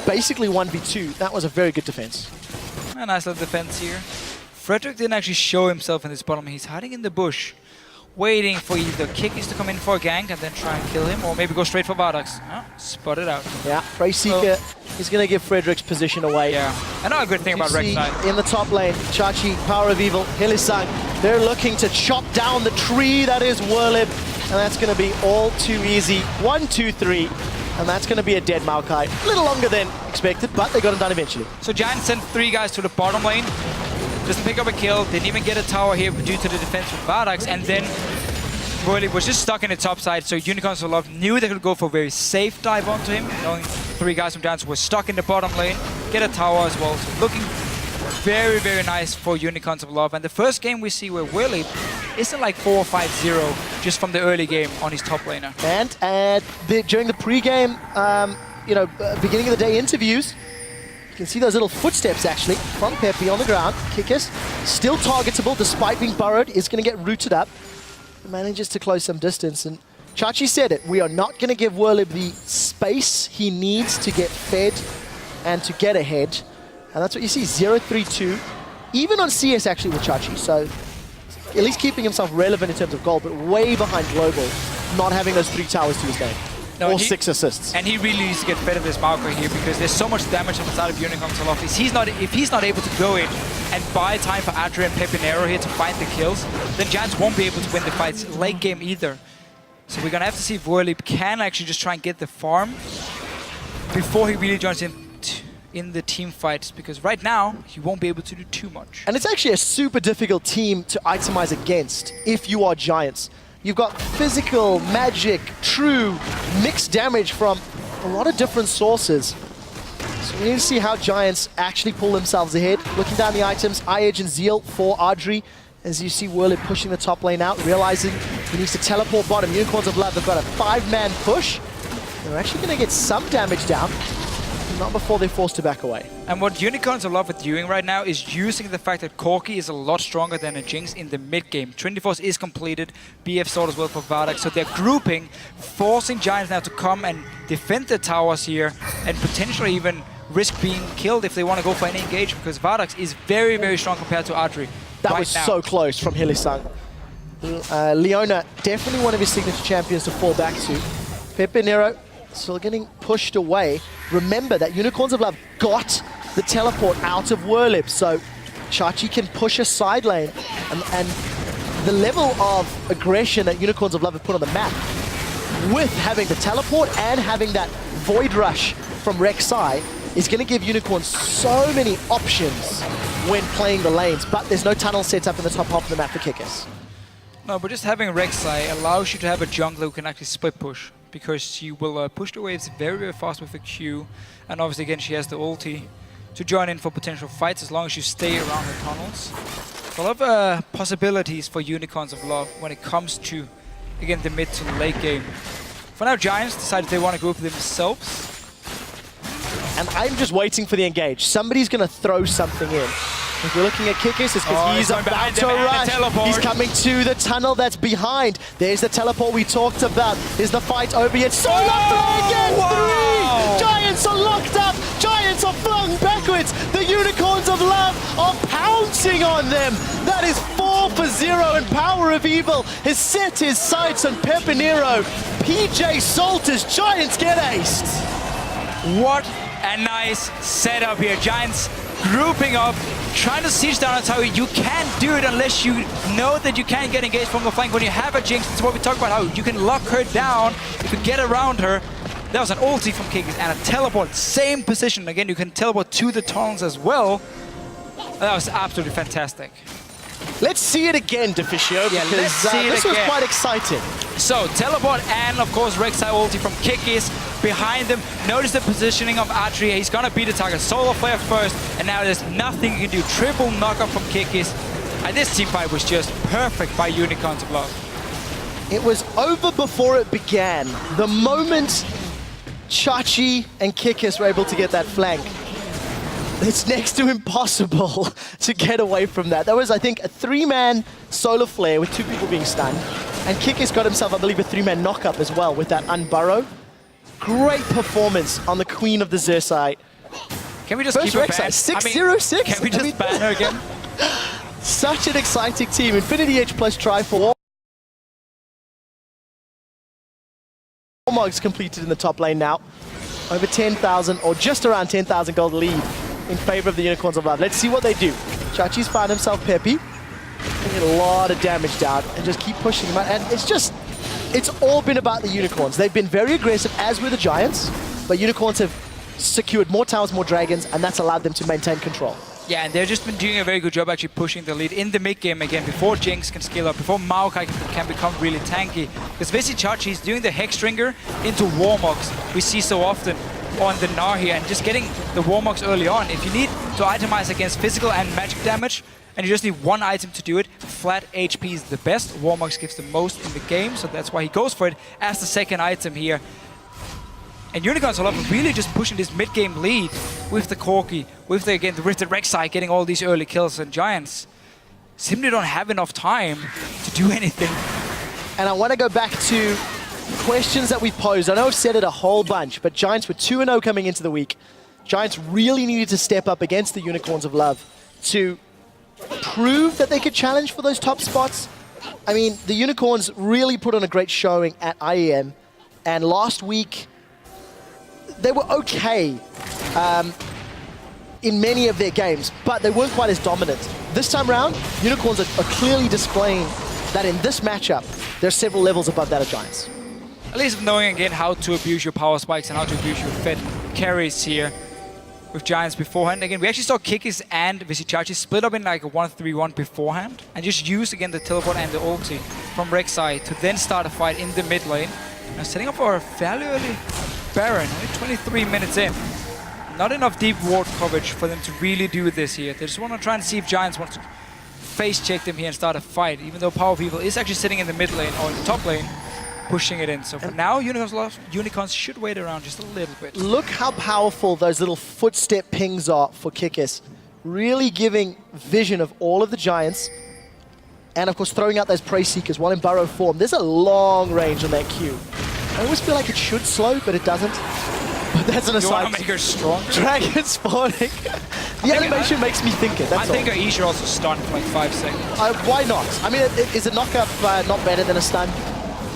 Basically 1v2. That was a very good defense. A nice little defense here. Frederick didn't actually show himself in this bottom. He's hiding in the bush, waiting for either Kikis to come in for a gank and then try and kill him, or maybe go straight for Bardox. Oh, spotted out. Yeah, Prey Seeker is going to give Frederick's position away. Yeah, another good thing about Rek'Sai. In the top lane, Chachi, Power of Evil, Hylissang, they're looking to chop down the tree that is Whirlib, and that's going to be all too easy. 1, 2, 3. And that's going to be a dead Maokai. A little longer than expected, but they got him done eventually. So Giant sent 3 guys to the bottom lane. Doesn't pick up a kill. Didn't even get a tower here due to the defense with Bardox. And then Whirlib was just stuck in the top side. So Unicorns of Love knew they could go for a very safe dive onto him. Knowing 3 guys from Giants were stuck in the bottom lane. Get a tower as well. So looking very, very nice for Unicorns of Love. And the first game we see where Whirlib isn't like 4 or 5-0 just from the early game on his top laner. And during the pre-game, beginning of the day interviews, you can see those little footsteps actually from Peppy on the ground. Kikis still targetable despite being burrowed, is going to get rooted up. Manages to close some distance, and Chachi said it, we are not going to give Whirlib the space he needs to get fed and to get ahead. And that's what you see, 0-3-2. Even on CS actually with Chachi, so at least keeping himself relevant in terms of goal, but way behind Global, not having those 3 towers to his name. Or 6 assists. And he really needs to get fed of this Maokai here because there's so much damage on the side of Unicorns of Love. If he's not able to go in and buy time for Adri and Pepinero here to find the kills, then Giants won't be able to win the fights late game either. So we're going to have to see if Whirlib can actually just try and get the farm before he really joins in the team fights, because right now he won't be able to do too much. And it's actually a super difficult team to itemize against if you are Giants. You've got physical, magic, true, mixed damage from a lot of different sources. So we need to see how Giants actually pull themselves ahead. Looking down the items, Eye-Edge and Zeal for Adri. As you see Whirlib pushing the top lane out, realizing he needs to teleport bottom. Unicorns of Love have got a 5-man push. They're actually going to get some damage down. Not before they're forced to back away. And what Unicorns of Love are doing right now is using the fact that Corki is a lot stronger than a Jinx in the mid-game. Trinity Force is completed, BF Sword as well for Vardax, so they're grouping, forcing Giants now to come and defend the towers here, and potentially even risk being killed if they want to go for any engage, because Vardax is very, very strong compared to Adri. That was so close from Hylissang. Leona, definitely one of his signature champions to fall back to. Pepinero still getting pushed away. Remember that Unicorns of Love got the teleport out of Whirlib, so Chachi can push a side lane, and the level of aggression that Unicorns of Love have put on the map, with having the teleport and having that Void Rush from Rek'Sai, is going to give Unicorns so many options when playing the lanes, but there's no tunnel set up in the top half of the map for Kikis. No, but just having Rek'Sai allows you to have a jungler who can actually split push, because she will push the waves very, very fast with the Q, and obviously again she has the ulti to join in for potential fights as long as you stay around the tunnels. A lot of possibilities for Unicorns of Love when it comes to, again, the mid to late game. For now, Giants decided they want to group themselves. And I'm just waiting for the engage. Somebody's going to throw something in. If you're looking at Kikis, it's because he's about to rush. He's coming to the tunnel that's behind. There's the teleport we talked about. Is the fight over yet? Solo throw again! 3! Giants are locked up! Giants are flung backwards! The Unicorns of Love are pouncing on them! That is 4 for 0, and Power of Evil has set his sights on Pepinero. PJ Salters, Giants get aced! What a nice setup here. Giants grouping up, trying to siege down a tower. You can't do it unless you know that you can't get engaged from the flank. When you have a Jinx, it's what we talk about, how you can lock her down, you can get around her. That was an ulti from Kikis and a teleport, same position. Again, you can teleport to the tunnels as well. That was absolutely fantastic. Let's see it again, Deficio, yeah, because this was quite exciting. So, teleport and, of course, Rek'Sai ulti from Kikis behind them. Notice the positioning of Adri. He's going to beat the target. Solar Flare first, and now there's nothing you can do. Triple knockup from Kikis. And this team fight was just perfect by Unicorns of Love. It was over before it began. The moment Chachi and Kikis were able to get that flank. It's next to impossible to get away from that. That was, I think, a 3-man solar flare with 2 people being stunned. And Kikis got himself, I believe, a 3-man knockup as well with that unburrow. Great performance on the queen of the Xerxite. Can we just First keep her Rek'Sai, banned? 606. Can we just ban her again? Such an exciting team. Infinity Edge plus Triforce. Warmog's completed in the top lane now. Over 10,000 or just around 10,000 gold lead in favor of the Unicorns of Love. Let's see what they do. Chachi's found himself Peppy. They get a lot of damage down and just keep pushing him out. And it's all been about the Unicorns. They've been very aggressive, as were the Giants, but Unicorns have secured more towers, more dragons, and that's allowed them to maintain control. Yeah, and they've just been doing a very good job actually pushing the lead in the mid game again before Jinx can scale up, before Maokai can become really tanky. Because Vizichachi is doing the Hexdrinker into Warmogs we see so often on the Gnar here, and just getting the Warmogs early on. If you need to itemize against physical and magic damage, and you just need one item to do it, flat HP is the best. Warmogs gives the most in the game, so that's why he goes for it as the second item here. And Unicorns are really just pushing this mid-game lead with the Corki, with the, again, the Rifted Rek'Sai getting all these early kills, and Giants simply don't have enough time to do anything. And I want to go back to questions that we posed. I know I've said it a whole bunch, but Giants were 2-0 coming into the week. Giants really needed to step up against the Unicorns of Love to prove that they could challenge for those top spots. I mean, the Unicorns really put on a great showing at IEM, and last week, they were okay in many of their games, but they weren't quite as dominant. This time around, Unicorns are clearly displaying that in this matchup, they're several levels above that of Giants. At least knowing again how to abuse your power spikes and how to abuse your fed carries here with Giants beforehand. Again, we actually saw Kikis and Vizichachi split up in like a 1-3-1 beforehand and just use again the teleport and the ulti from Rek'Sai to then start a fight in the mid lane. Now setting up for a fairly early Baron, only 23 minutes in. Not enough deep ward coverage for them to really do this here. They just want to try and see if Giants want to face check them here and start a fight, even though Power People is actually sitting in the mid lane or in the top lane, pushing it in. So for now, Unicorns should wait around just a little bit. Look how powerful those little footstep pings are for Kikis. Really giving vision of all of the Giants. And of course throwing out those Prey Seekers while in burrow form. There's a long range on that Q. I always feel like it should slow, but it doesn't. But that's an aside. You want to make her stronger? Dragon spawning. The animation makes me think it, that's I think Aisha should also stun for like 5 seconds. Why not? I mean, is a knockup not better than a stun?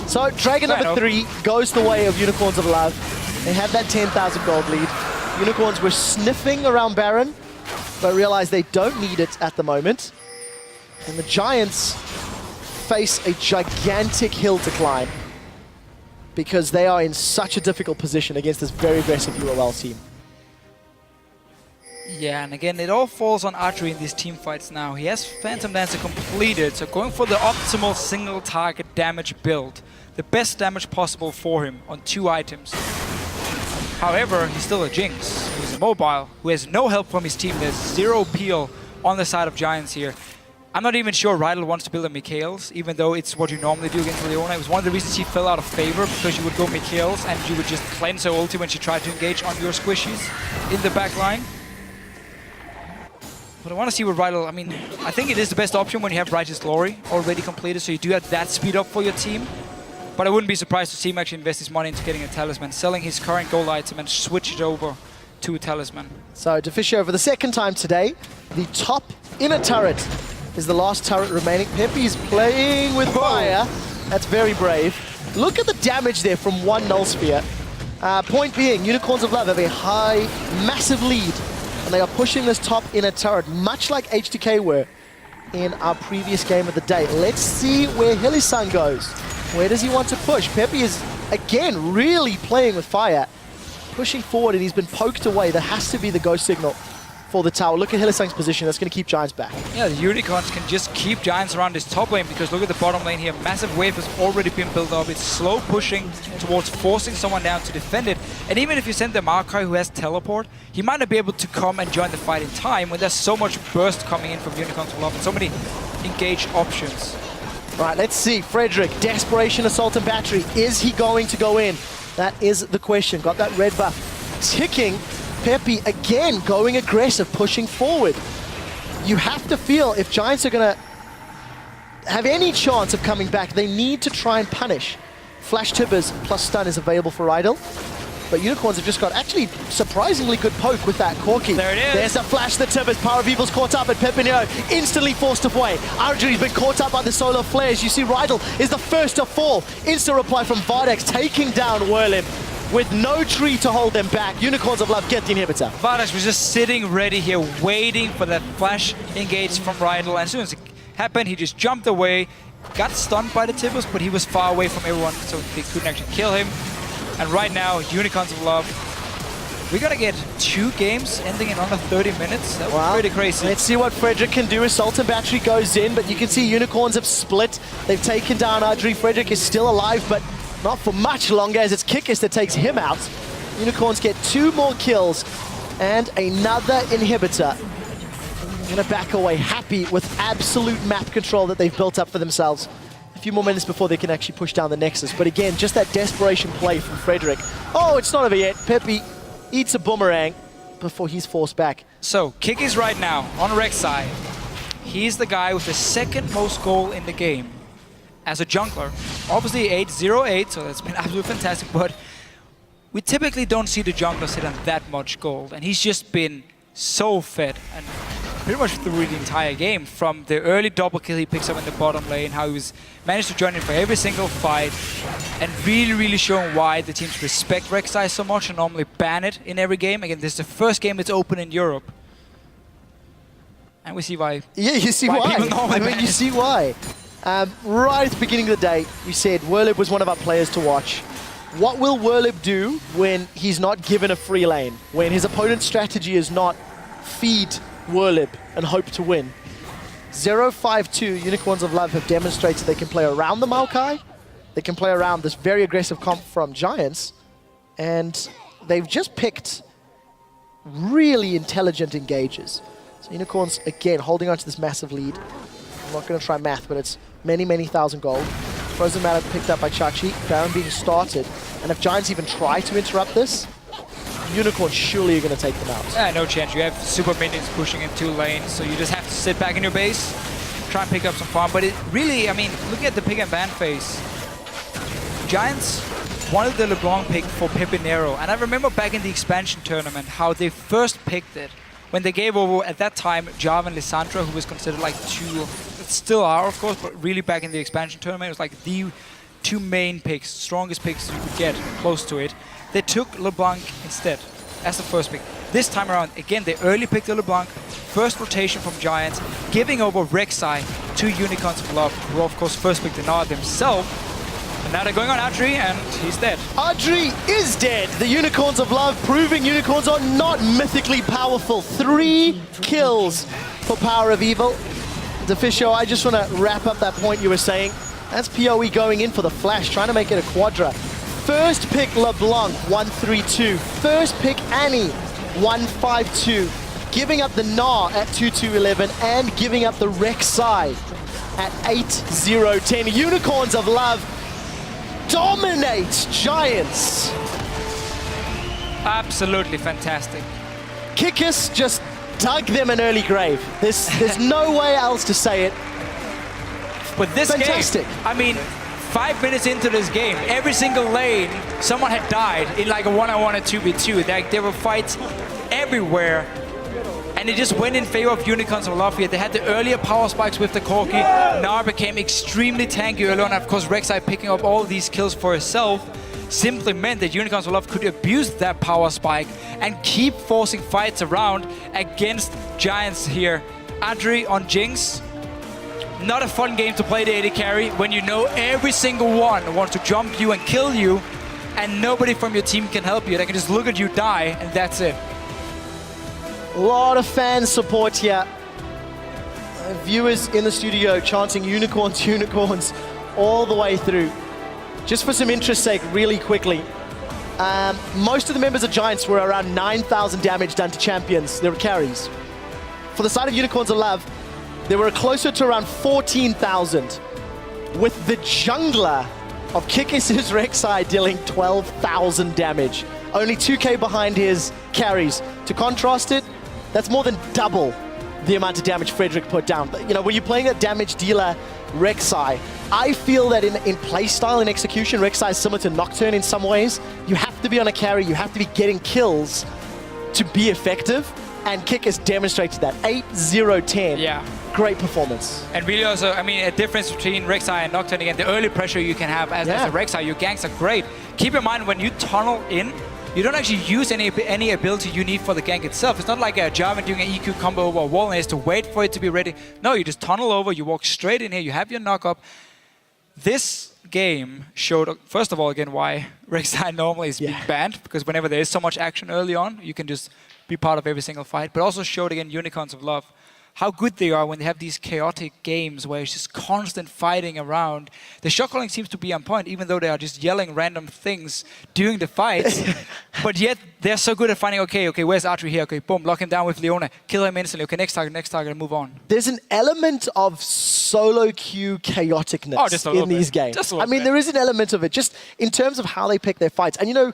So Dragon number 3 goes the way of Unicorns of Love. They have that 10,000 gold lead. Unicorns were sniffing around Baron, but realized they don't need it at the moment. And the Giants face a gigantic hill to climb because they are in such a difficult position against this very aggressive UOL team. Yeah, and again, it all falls on Archery in these team fights now. He has Phantom Dancer completed, so going for the optimal single target damage build. The best damage possible for him on 2 items. However, he's still a Jinx, who's mobile, who has no help from his team. There's 0 peel on the side of Giants here. I'm not even sure Rydell wants to build a Mikael's, even though it's what you normally do against Leona. It was one of the reasons she fell out of favor, because you would go Mikael's and you would just cleanse her ulti when she tried to engage on your squishies in the back line. But I want to see what Rydell, I mean, I think it is the best option when you have Righteous Glory already completed, so you do have that speed up for your team. But I wouldn't be surprised to see him actually invest his money into getting a Talisman, selling his current gold item and switch it over to a Talisman. So Deficio for the second time today, the top inner turret is the last turret remaining. Peppy's playing with fire. That's very brave. Look at the damage there from one Null Sphere. Point being, Unicorns of Love have a high, massive lead, and they are pushing this top inner turret, much like HTK were in our previous game of the day. Let's see where Hylissang goes. Where does he want to push? Peppy is, again, really playing with fire. Pushing forward, and he's been poked away. There has to be the ghost signal for the tower. Look at Hylissang's position. That's going to keep Giants back. Yeah, the Unicorns can just keep Giants around this top lane, because look at the bottom lane here. Massive wave has already been built up. It's slow pushing towards forcing someone down to defend it. And even if you send the Maokai who has teleport, he might not be able to come and join the fight in time when there's so much burst coming in from Unicorns of Love and so many engaged options. Right, let's see. Frederick, Desperation, Assault and Battery. Is he going to go in? That is the question. Got that red buff ticking. Peppy again going aggressive, pushing forward. You have to feel if Giants are going to have any chance of coming back, they need to try and punish. Flash Tibbers plus stun is available for Idle. But Unicorns have just got actually surprisingly good poke with that Corki. There it is. There's a flash that Tibbers. Power of Evil's caught up, and Pepinero instantly forced away. Arjury's been caught up by the solar flares. You see Rydell is the first to fall. Instant reply from Vardex, taking down Whirlib with no tree to hold them back. Unicorns of Love get the inhibitor. Vardex was just sitting ready here, waiting for that flash engage from Rydell. And as soon as it happened, he just jumped away, got stunned by the Tibbers, but he was far away from everyone, so they couldn't actually kill him. And right now, Unicorns of Love, we're gonna get 2 games ending in under 30 minutes. That was pretty crazy. Let's see what Frederick can do. Assault and Battery goes in, but you can see Unicorns have split. They've taken down Adri. Frederick is still alive, but not for much longer, as it's Kikis that takes him out. Unicorns get 2 more kills and another inhibitor. Gonna back away, happy with absolute map control that they've built up for themselves. A few more minutes before they can actually push down the Nexus. But again, just that desperation play from Frederick. Oh, it's not over yet. Peppy eats a boomerang before he's forced back. So, Kikis right now on Rek'Sai. He's the guy with the 2nd most goal in the game as a jungler. Obviously 8-0-8, so that's been absolutely fantastic, but we typically don't see the jungler sit on that much gold, and he's just been so fed, and pretty much through the entire game, from the early double kill he picks up in the bottom lane, how he was managed to join in for every single fight, and really showing why the teams respect Rek'Sai so much and normally ban it in every game. Again, this is the first game it's open in Europe. And we see why. Yeah, you see why. I mean, you see why. Right at the beginning of the day, we said Whirlib was one of our players to watch. What will Whirlib do when he's not given a free lane? When his opponent's strategy is not feed Whirlib and hope to win? 0-5-2, Unicorns of Love have demonstrated they can play around the Maokai. They can play around this very aggressive comp from Giants. And they've just picked really intelligent engages. So Unicorns, again, holding on to this massive lead. I'm not going to try math, but it's many thousand gold. Frozen Mallet picked up by Chachi. Baron being started. And if Giants even try to interrupt this, Unicorns surely are going to take them out. Yeah, no chance. You have super minions pushing in 2 lanes, so you just have to sit back in your base, try and pick up some farm. But it really, I mean, look at the pick and ban phase. Giants wanted the LeBlanc pick for Pepinero, and I remember back in the expansion tournament how they first picked it when they gave over, at that time, Jarvan and Lissandra, who was considered like 2, still are of course, but really back in the expansion tournament, it was like the 2 main picks, strongest picks you could get close to it. They took LeBlanc instead as the first pick. This time around, again, they early picked the LeBlanc, first rotation from Giants, giving over Rek'Sai to Unicorns of Love, who of course first picked the Nard themselves. And now they're going on Adri, and he's dead. Adri is dead. The Unicorns of Love proving Unicorns are not mythically powerful. 3 kills for Power of Evil. Deficio, I just want to wrap up that point you were saying. That's PoE going in for the flash, trying to make it a quadra. First pick LeBlanc, 1-3-2. First pick Annie, 1-5-2. Giving up the Gnar at 2-2-11 and giving up the Rek'Sai at 8-0-10. Unicorns of Love dominate Giants. Absolutely fantastic. Kikis just dug them an early grave. There's no way else to say it. But this fantastic game, I mean, 5 minutes into this game, every single lane, someone had died in like a 1-on-1 or 2v2. Like, there were fights everywhere. And it just went in favor of Unicorns of Love here. They had the earlier power spikes with the Corki. Gnar became extremely tanky early on. Of course, Rek'Sai picking up all these kills for herself simply meant that Unicorns of Love could abuse that power spike and keep forcing fights around against Giants here. Adri on Jinx. Not a fun game to play the AD carry when you know every single one wants to jump you and kill you, and nobody from your team can help you. They can just look at you die, and that's it. A lot of fan support here. Viewers in the studio chanting Unicorns, Unicorns all the way through. Just for some interest's sake, really quickly. Most of the members of Giants were around 9,000 damage done to champions. They were carries. For the side of Unicorns of Love, they were closer to around 14,000. With the jungler of Kikis' Rek'Sai dealing 12,000 damage. Only 2k behind his carries. To contrast it, that's more than double the amount of damage Frederick put down. But, you know, when you're playing a damage dealer Rek'Sai, I feel that in playstyle and execution, Rek'Sai is similar to Nocturne in some ways. You have to be on a carry, you have to be getting kills to be effective, and Kikis demonstrated that. 8-0-10. Yeah. Great performance. And really also, I mean, a difference between Rek'Sai and Nocturne, again, the early pressure you can have as a Rek'Sai, your ganks are great. Keep in mind, when you tunnel in, you don't actually use any ability you need for the gank itself. It's not like a Jarvan doing an EQ combo over a wall and has to wait for it to be ready. No, you just tunnel over, you walk straight in here, you have your knock-up. This game showed, first of all, again, why Rek'Sai normally is being banned, because whenever there is so much action early on, you can just be part of every single fight. But also showed, again, Unicorns of Love, how good they are when they have these chaotic games where it's just constant fighting around. The shot calling seems to be on point, even though they are just yelling random things during the fights. But yet, they're so good at finding, okay, where's Archery here? Okay, boom, lock him down with Leona, kill him instantly. Okay, next target, and move on. There's an element of solo queue chaoticness in these games. I mean, there is an element of it, just in terms of how they pick their fights. And you know,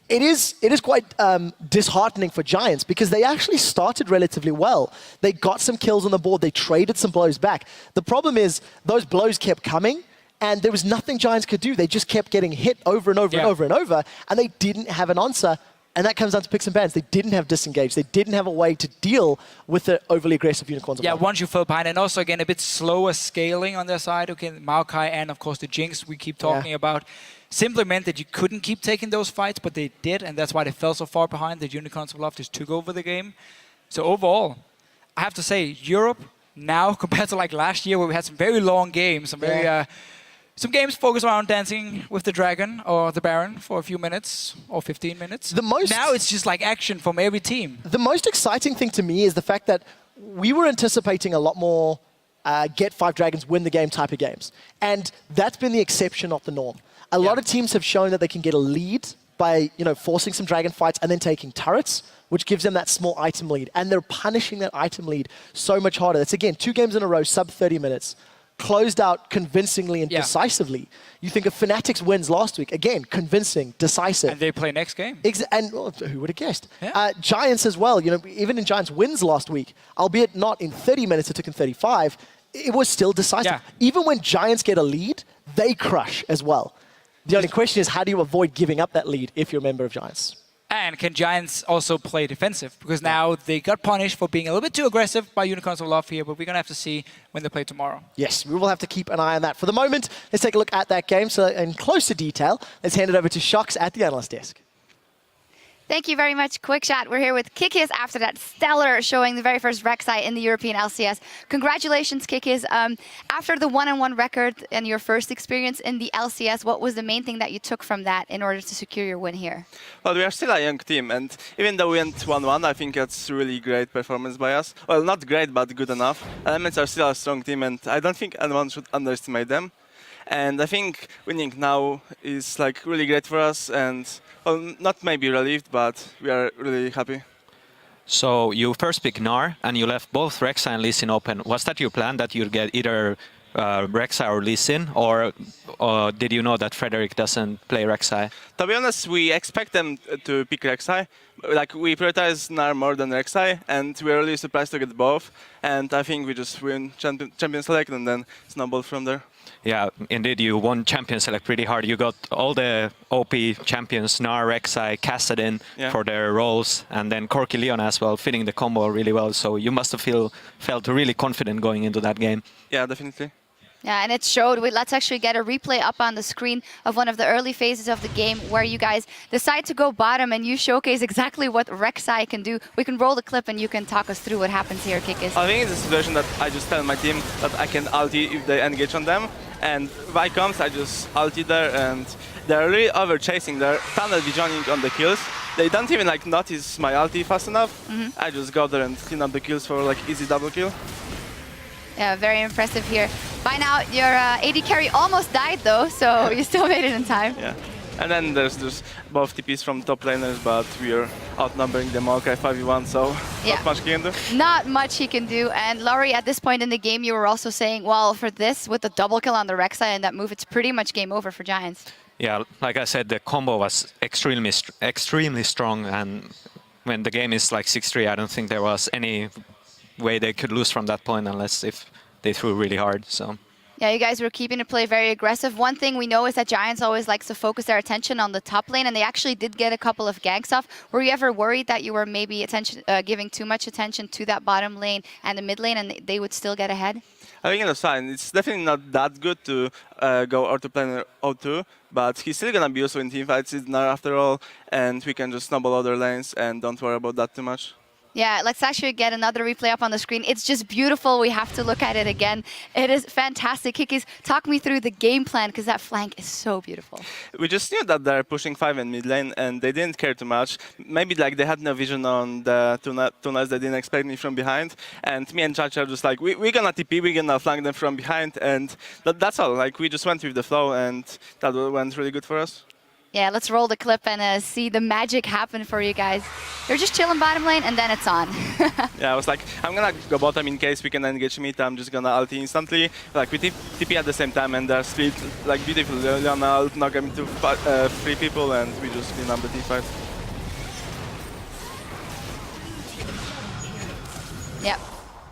it is quite disheartening for Giants because they actually started relatively well. They got some kills on the board. They traded some blows back. The problem is those blows kept coming and there was nothing Giants could do. They just kept getting hit over and over and over and over, and they didn't have an answer. And that comes down to picks and bans. They didn't have disengage. They didn't have a way to deal with the overly aggressive Unicorns. Yeah, once you fell behind, and also, again, a bit slower scaling on their side. Okay, Maokai and, of course, the Jinx we keep talking about simply meant that you couldn't keep taking those fights, but they did, and that's why they fell so far behind. The Unicorns of Love just took over the game. So overall, I have to say, Europe now, compared to like last year where we had some very long games, some games focused around dancing with the dragon or the Baron for a few minutes or 15 minutes. Now it's just like action from every team. The most exciting thing to me is the fact that we were anticipating a lot more get 5 dragons, win the game type of games. And that's been the exception, not the norm. A lot of teams have shown that they can get a lead by, you know, forcing some dragon fights and then taking turrets, which gives them that small item lead. And they're punishing that item lead so much harder. That's, again, 2 games in a row, sub 30 minutes. Closed out convincingly and decisively. You think of Fnatic's wins last week. Again, convincing, decisive. And they play next game. And well, who would have guessed? Giants as well. You know, even in Giants' wins last week, albeit not in 30 minutes, it took in 35, it was still decisive. Even when Giants get a lead, they crush as well. The only question is, how do you avoid giving up that lead if you're a member of Giants? And can Giants also play defensive? Because now they got punished for being a little bit too aggressive by Unicorns of Love here, but we're going to have to see when they play tomorrow. Yes, we will have to keep an eye on that. For the moment, let's take a look at that game. So in closer detail, let's hand it over to Shox at the analyst desk. Thank you very much, Quickshot. We're here with Kikis after that stellar showing, the very first Rek'Sai in the European LCS. Congratulations, Kikis. After the 1-on-1 record and your first experience in the LCS, what was the main thing that you took from that in order to secure your win here? Well, we are still a young team, and even though we went 1-1, I think that's really great performance by us. Well, not great, but good enough. Elements are still a strong team, and I don't think anyone should underestimate them. And I think winning now is like really great for us, and well, not maybe relieved, but we are really happy. So you first picked Gnar, and you left both Rek'Sai and Lee Sin open. Was that your plan, that you'd get either Rek'Sai or Lee Sin, or did you know that Frederick doesn't play Rek'Sai? To be honest, we expect them to pick Rek'Sai. Like, we prioritize Gnar more than Rek'Sai, and we are really surprised to get both. And I think we just win Champion Select and then snowball from there. Yeah, indeed, you won Champion Select pretty hard. You got all the OP champions, Gnar, Rek'Sai, Kassadin for their roles, and then Corki Leona as well, fitting the combo really well. So you must have felt really confident going into that game. Yeah, definitely. Yeah, and it showed. Let's actually get a replay up on the screen of one of the early phases of the game where you guys decide to go bottom and you showcase exactly what Rek'Sai can do. We can roll the clip and you can talk us through what happens here, Kikis. I think it's a situation that I just tell my team that I can ulti if they engage on them. And if I comes, I just ulti there, and they're really over-chasing. They're tunnel visioning on the kills. They don't even like notice my ulti fast enough. I just go there and clean up the kills for like easy double kill. Yeah, very impressive here. By now, your AD carry almost died though, so you still made it in time. Yeah, And then there's just both TPs from top laners, but we are outnumbering them all, 5v1, so not much he can do. Not much he can do. And Laurie, at this point in the game, you were also saying, well, for this, with the double kill on the Rek'Sai and that move, it's pretty much game over for Giants. Yeah, like I said, the combo was extremely strong, and when the game is like 6-3, I don't think there was any way they could lose from that point unless if they threw really hard. So. Yeah, you guys were keeping the play very aggressive. One thing we know is that Giants always likes to focus their attention on the top lane, and they actually did get a couple of ganks off. Were you ever worried that you were maybe giving too much attention to that bottom lane and the mid lane, and they would still get ahead? I think it's fine. It's definitely not that good to go autoplaner 0-2, but he's still gonna be useful in teamfights, it's not after all, and we can just snowball other lanes and don't worry about that too much. Yeah, let's actually get another replay up on the screen. It's just beautiful. We have to look at it again. It is fantastic. Kikis, talk me through the game plan, because that flank is so beautiful. We just knew that they're pushing 5 in mid lane, and they didn't care too much. Maybe like they had no vision on the tunnels. They didn't expect me from behind. And me and Chacha are just like, we're gonna TP, we're gonna flank them from behind, and that's all. Like, we just went with the flow, and that went really good for us. Yeah, let's roll the clip and see the magic happen for you guys. You're just chilling bottom lane, and then it's on. Yeah, I was like, I'm gonna go bottom in case we can engage mid. I'm just gonna ulti instantly. Like, we TP at the same time, and they're split like beautiful. Leona ult knock them into 3 people, and we just clean up the teamfight. Yep.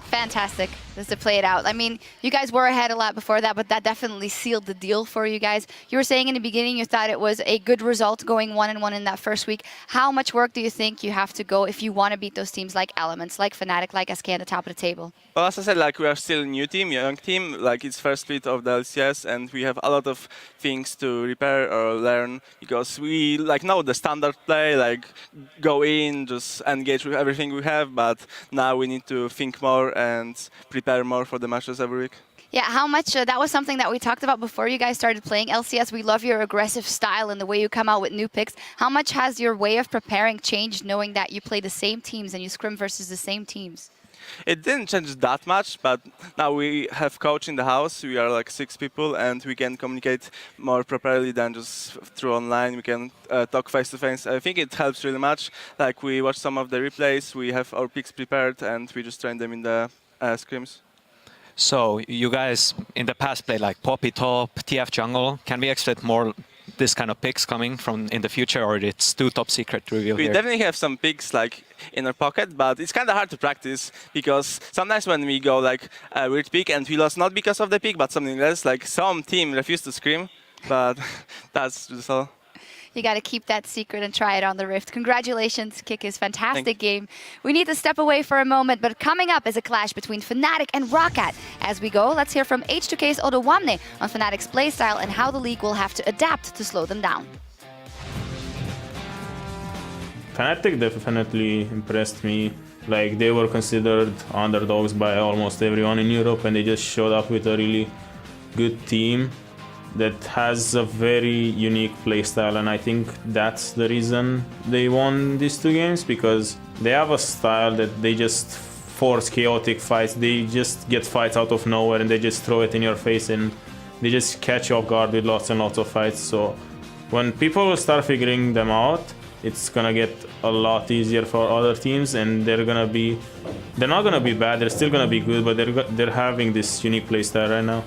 Fantastic just to play it out. I mean, you guys were ahead a lot before that, but that definitely sealed the deal for you guys. You were saying in the beginning you thought it was a good result going 1-1 in that first week. How much work do you think you have to go if you want to beat those teams like Elements, like Fnatic, like SK at the top of the table? Well, as I said, like, we are still a new team, young team. Like, it's first split of the LCS, and we have a lot of things to repair or learn, because we like know the standard play, like go in, just engage with everything we have, but now we need to think more and prepare more for the matches every week. Yeah, how much, that was something that we talked about before you guys started playing LCS. We love your aggressive style and the way you come out with new picks. How much has your way of preparing changed, knowing that you play the same teams and you scrim versus the same teams? It didn't change that much, but now we have coach in the house. We are like 6 people, and we can communicate more properly than just through online. We can talk face to face. I think it helps really much. Like, we watch some of the replays, we have our picks prepared, and we just train them in the scrims. So you guys in the past played like Poppy top, TF jungle. Can we expect more this kind of picks coming from in the future, or it's too top secret to reveal We here? definitely have some picks like in our pocket, but it's kind of hard to practice, because sometimes when we go like a weird pick and we lost not because of the pick but something else, like some team refused to scream, but that's just all. You got to keep that secret and try it on the Rift. Congratulations, Kikis. Fantastic game. We need to step away for a moment, but coming up is a clash between Fnatic and Roccat. As we go, let's hear from H2K's Odoamne on Fnatic's playstyle and how the league will have to adapt to slow them down. Fnatic definitely impressed me. Like, they were considered underdogs by almost everyone in Europe, and they just showed up with a really good team that has a very unique playstyle, and I think that's the reason they won these 2 games, because they have a style that they just force chaotic fights. They just get fights out of nowhere and they just throw it in your face, and they just catch you off guard with lots and lots of fights. So when people will start figuring them out, it's gonna get a lot easier for other teams, and they're not gonna be bad, they're still gonna be good, but they're having this unique playstyle right now.